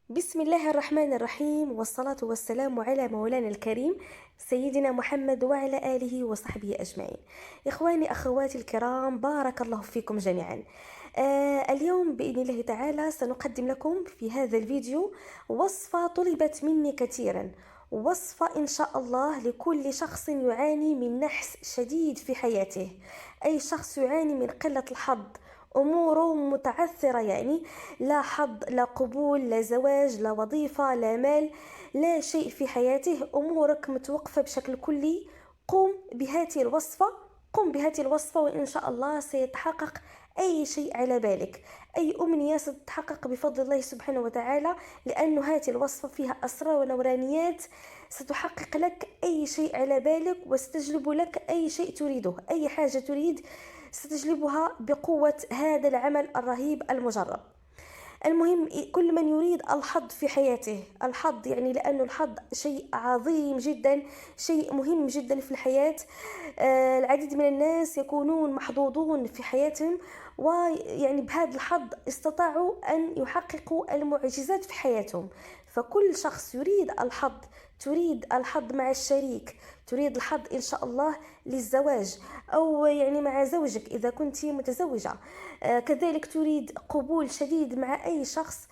بسم الله الرحمن الرحيم، والصلاة والسلام على مولانا الكريم سيدنا محمد وعلى آله وصحبه أجمعين. إخواني أخواتي الكرام، بارك الله فيكم جميعا. اليوم بإذن الله تعالى سنقدم لكم في هذا الفيديو وصفة طلبت مني كثيرا، وصفة إن شاء الله لكل شخص يعاني من نحس شديد في حياته. أي شخص يعاني من قلة الحظ، أموره متعثرة، يعني لا حظ، لا قبول، لا زواج، لا وظيفة، لا مال، لا شيء في حياته، أمورك متوقفة بشكل كلي. قم بهذه الوصفة وإن شاء الله سيتحقق أي شيء على بالك، أي أمنية ستتحقق بفضل الله سبحانه وتعالى، لأن هذه الوصفة فيها أسرار ونورانيات ستحقق لك أي شيء على بالك، وستجلب لك أي شيء تريده، أي حاجة تريد ستجلبها بقوة هذا العمل الرهيب المجرب. المهم، كل من يريد الحظ في حياته، الحظ يعني لأن الحظ شيء عظيم جدا، شيء مهم جدا في الحياة. العديد من الناس يكونون محظوظون في حياتهم، ويعني بهذا الحظ استطاعوا أن يحققوا المعجزات في حياتهم. فكل شخص يريد الحظ، تريد الحظ مع الشريك، تريد الحظ إن شاء الله للزواج، أو يعني مع زوجك إذا كنت متزوجة، كذلك تريد قبول شديد مع أي شخص،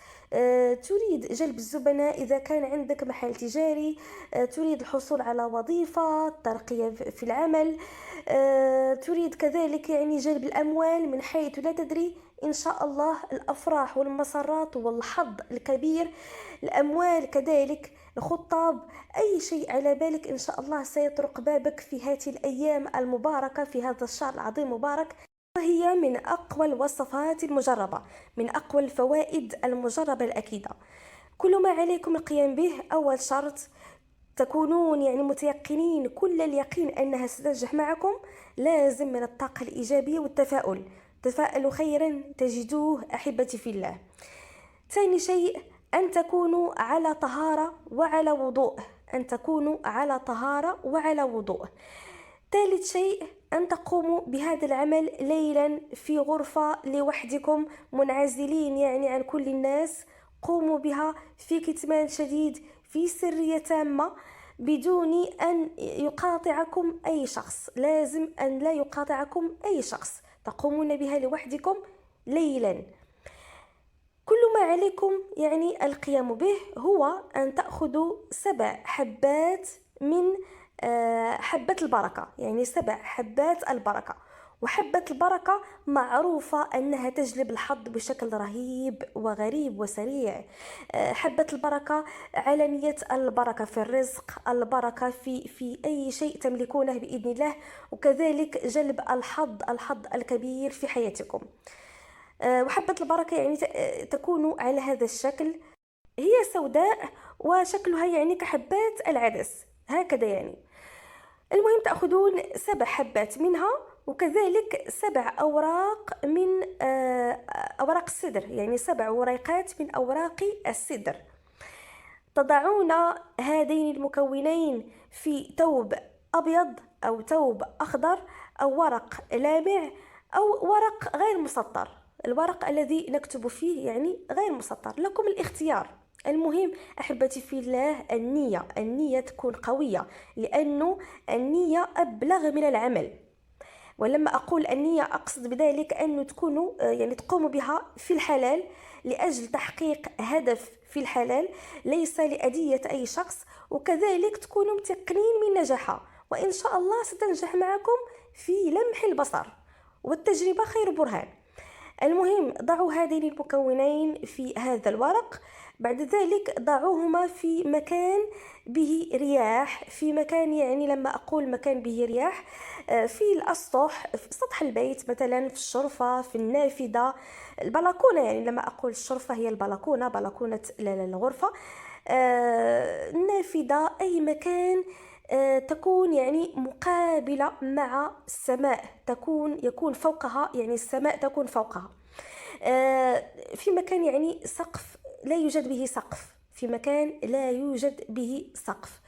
تريد جلب الزبناء إذا كان عندك محل تجاري، تريد الحصول على وظيفة، ترقية في العمل، تريد كذلك يعني جلب الأموال من حيث لا تدري. إن شاء الله الأفراح والمسرات والحظ الكبير، الأموال كذلك، الخطاب، أي شيء على بالك إن شاء الله سيطرق بابك في هذه الأيام المباركة، في هذا الشهر العظيم المبارك. وهي من أقوى الوصفات المجربة، من أقوى الفوائد المجربة الأكيدة. كل ما عليكم القيام به، أول شرط تكونون يعني متيقنين كل اليقين أنها ستنجح معكم، لازم من الطاقة الإيجابية والتفاؤل. تفاءلوا خيرا تجدوه أحبتي في الله. ثاني شيء، أن تكونوا على طهارة وعلى وضوء، أن تكونوا على طهارة وعلى وضوء. ثالث شيء، أن تقوموا بهذا العمل ليلا في غرفة لوحدكم، منعزلين يعني عن كل الناس. قوموا بها في كتمان شديد، في سرية تامة، بدون أن يقاطعكم أي شخص. لازم أن لا يقاطعكم أي شخص، تقومون بها لوحدكم ليلا. كل ما عليكم يعني القيام به هو أن تأخذوا 7 حبات من حبة البركة، يعني 7 حبات البركة. وحبة البركة معروفة أنها تجلب الحظ بشكل رهيب وغريب وسريع. حبة البركة علامية البركة في الرزق، البركة في أي شيء تملكونه بإذن الله، وكذلك جلب الحظ الكبير في حياتكم. وحبة البركة يعني تكون على هذا الشكل، هي سوداء وشكلها يعني كحبات العدس هكذا يعني. المهم تأخذون 7 حبات منها، وكذلك 7 أوراق من أوراق السدر، يعني 7 وريقات من أوراق السدر. تضعون هذين المكونين في ثوب أبيض أو ثوب أخضر أو ورق لامع أو ورق غير مسطر. الورق الذي نكتب فيه يعني غير مسطر، لكم الاختيار. المهم أحبتي في الله، النية تكون قوية، لأنه النية أبلغ من العمل. ولما أقول النية أقصد بذلك أن تكونوا يعني تقوموا بها في الحلال، لأجل تحقيق هدف في الحلال، ليس لأذية أي شخص، وكذلك تكونوا متيقنين من نجاحها، وإن شاء الله ستنجح معكم في لمح البصر، والتجربة خير برهان. المهم ضعوا هذين المكونين في هذا الورق، بعد ذلك ضعوهما في مكان به رياح، في مكان يعني لما أقول مكان به رياح، في الأسطح، في سطح البيت مثلا، في الشرفة، في النافذة، البلكونة. يعني لما أقول الشرفة هي البلكونة، بلكونة الغرفة، النافذة، أي مكان تكون يعني مقابلة مع السماء، يكون فوقها، يعني السماء تكون فوقها، في مكان يعني سقف لا يوجد به سقف، في مكان لا يوجد به سقف.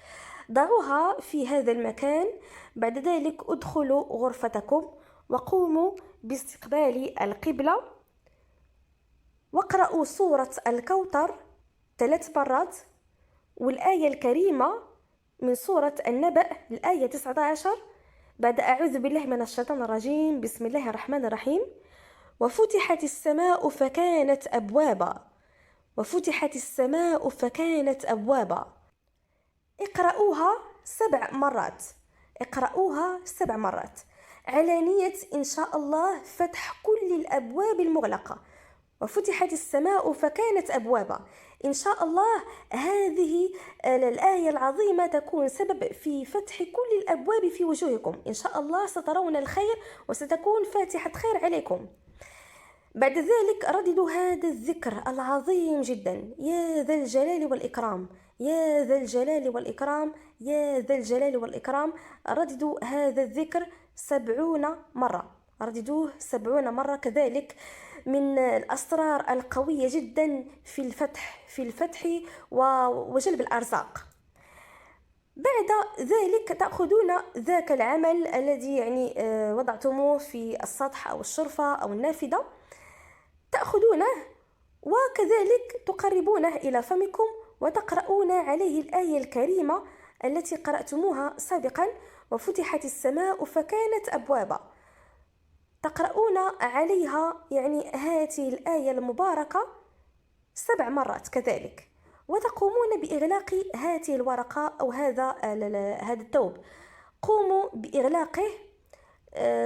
ضعوها في هذا المكان. بعد ذلك ادخلوا غرفتكم، وقوموا باستقبال القبلة، واقرأوا سورة الكوثر 3 مرات. والآية الكريمة من سورة النبأ الآية 19 بعد أعوذ بالله من الشيطان الرجيم بسم الله الرحمن الرحيم: وفتحت السماء فكانت أبوابا. وفتحت السماء فكانت أبوابا. اقرأوها 7 مرات. اقرأوها 7 مرات على نية إن شاء الله فتح كل الأبواب المغلقة. وفتحت السماء فكانت أبوابا. إن شاء الله هذه الآية العظيمة تكون سبب في فتح كل الأبواب في وجوهكم. إن شاء الله سترون الخير وستكون فاتحة خير عليكم. بعد ذلك رددوا هذا الذكر العظيم جدا: يا ذا الجلال والإكرام، يا ذا الجلال والإكرام، يا ذا الجلال والإكرام. رددوا هذا الذكر 70 مرة. رددوه 70 مرة. كذلك من الأسرار القوية جدا في الفتح وجلب الأرزاق. بعد ذلك تأخذون ذاك العمل الذي يعني وضعتموه في السطح أو الشرفة أو النافذة، تأخذونه وكذلك تقربونه إلى فمكم وتقرؤون عليه الآية الكريمة التي قرأتموها سابقا: وفتحت السماء فكانت أبوابا. تقرؤون عليها يعني هذه الآية المباركة 7 مرات كذلك، وتقومون بإغلاق هذه الورقة أو هذا الثوب. قوموا بإغلاقه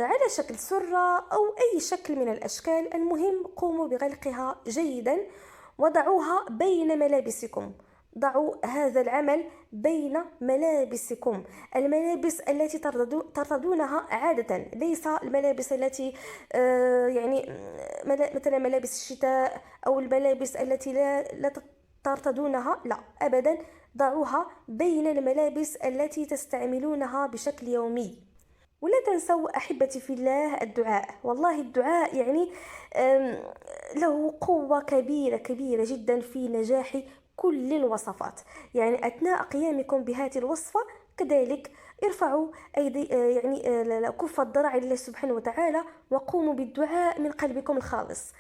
على شكل سرة أو أي شكل من الأشكال، المهم قوموا بغلقها جيدا وضعوها بين ملابسكم. ضعوا هذا العمل بين ملابسكم، الملابس التي ترتدونها عادة، ليس الملابس التي يعني مثلا ملابس الشتاء أو الملابس التي لا ترتدونها، لا أبدا. ضعوها بين الملابس التي تستعملونها بشكل يومي. ولا تنسوا أحبتي في الله الدعاء. والله الدعاء يعني له قوة كبيرة كبيرة جدا في نجاح كل الوصفات. يعني أثناء قيامكم بهذه الوصفة كذلك ارفعوا أيدي يعني كف الضرع لله سبحانه وتعالى وقوموا بالدعاء من قلبكم الخالص.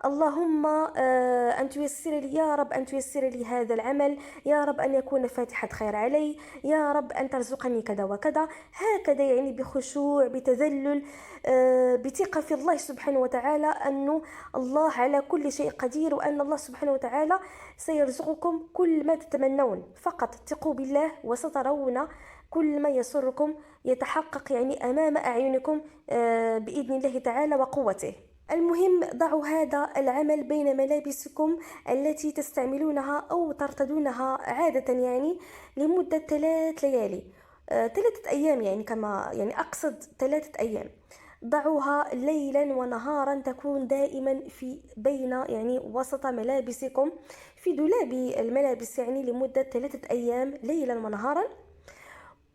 اللهم أن تيسر لي يا رب، أن تيسر لي هذا العمل يا رب، أن يكون فاتحة خير علي يا رب، أن ترزقني كذا وكذا. هكذا يعني بخشوع بتذلل بثقة في الله سبحانه وتعالى أن الله على كل شيء قدير، وأن الله سبحانه وتعالى سيرزقكم كل ما تتمنون. فقط ثقوا بالله وسترون كل ما يسركم يتحقق يعني أمام أعينكم بإذن الله تعالى وقوته. المهم ضعوا هذا العمل بين ملابسكم التي تستعملونها أو ترتدونها عادة يعني لمدة 3 ليالي، 3 أيام يعني، كما يعني أقصد 3 أيام. ضعوها ليلا ونهارا، تكون دائما في بين يعني وسط ملابسكم في دولاب الملابس يعني لمدة 3 أيام ليلا ونهارا.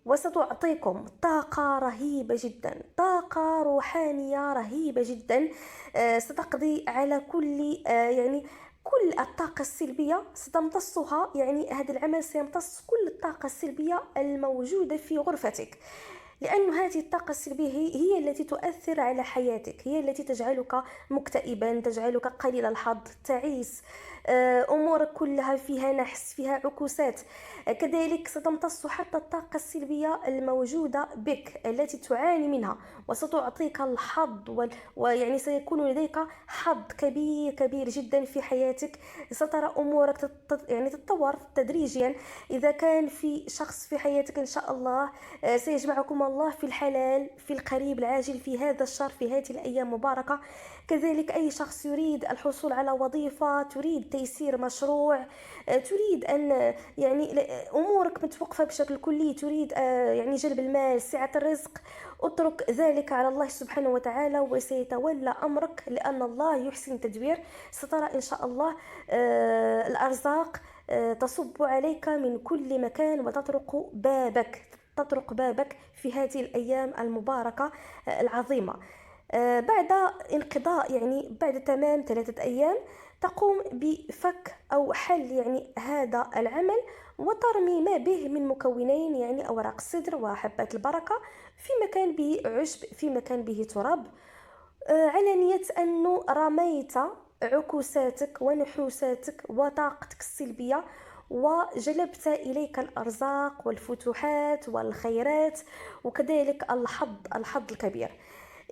وستعطيكم طاقة رهيبة جدا، طاقة روحانية رهيبة جدا، ستقضي على كل يعني كل الطاقة السلبية ستمتصها. يعني هذا العمل سيمتص كل الطاقة السلبية الموجودة في غرفتك، لأن هذه الطاقة السلبية هي التي تؤثر على حياتك، هي التي تجعلك مكتئبا، تجعلك قليل الحظ، تعيس، أمورك كلها فيها نحس، فيها عكوسات. كذلك ستمتص حتى الطاقة السلبية الموجودة بك التي تعاني منها، وستعطيك الحظ ويعني سيكون لديك حظ كبير كبير جدا في حياتك. سترى أمورك يعني تتطور تدريجيا. إذا كان في شخص في حياتك إن شاء الله سيجمعكم الله في الحلال في القريب العاجل في هذا الشهر في هذه الأيام المباركة. كذلك أي شخص يريد الحصول على وظيفة، تريد تيسير مشروع، تريد أن يعني أمورك متوقفة بشكل كلي، تريد يعني جلب المال، سعة الرزق، اترك ذلك على الله سبحانه وتعالى وسيتولى أمرك، لأن الله يحسن التدبير. سترى إن شاء الله الأرزاق تصب عليك من كل مكان وتطرق بابك في هذه الأيام المباركة العظيمة. بعد انقضاء يعني بعد تمام 3 أيام تقوم بفك أو حل يعني هذا العمل وترمي ما به من مكونين، يعني أوراق السدر وحبات البركة، في مكان به عشب، في مكان به تراب، على نية أنه رميت عكوساتك ونحوساتك وطاقتك السلبية، وجلبت إليك الأرزاق والفتوحات والخيرات، وكذلك الحظ الكبير.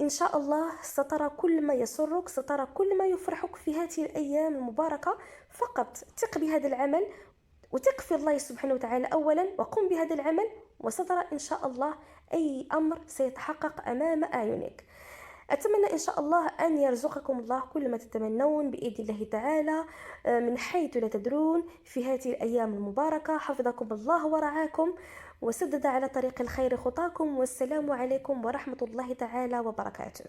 إن شاء الله سترى كل ما يسرك، سترى كل ما يفرحك في هذه الأيام المباركة. فقط ثق بهذا العمل، وثق في الله سبحانه وتعالى أولا، وقم بهذا العمل، وسترى إن شاء الله أي أمر سيتحقق أمام أعينك. أتمنى إن شاء الله أن يرزقكم الله كل ما تتمنون بإذن الله تعالى من حيث لا تدرون في هذه الأيام المباركة. حفظكم الله ورعاكم، وسدد على طريق الخير خطاكم، والسلام عليكم ورحمة الله تعالى وبركاته.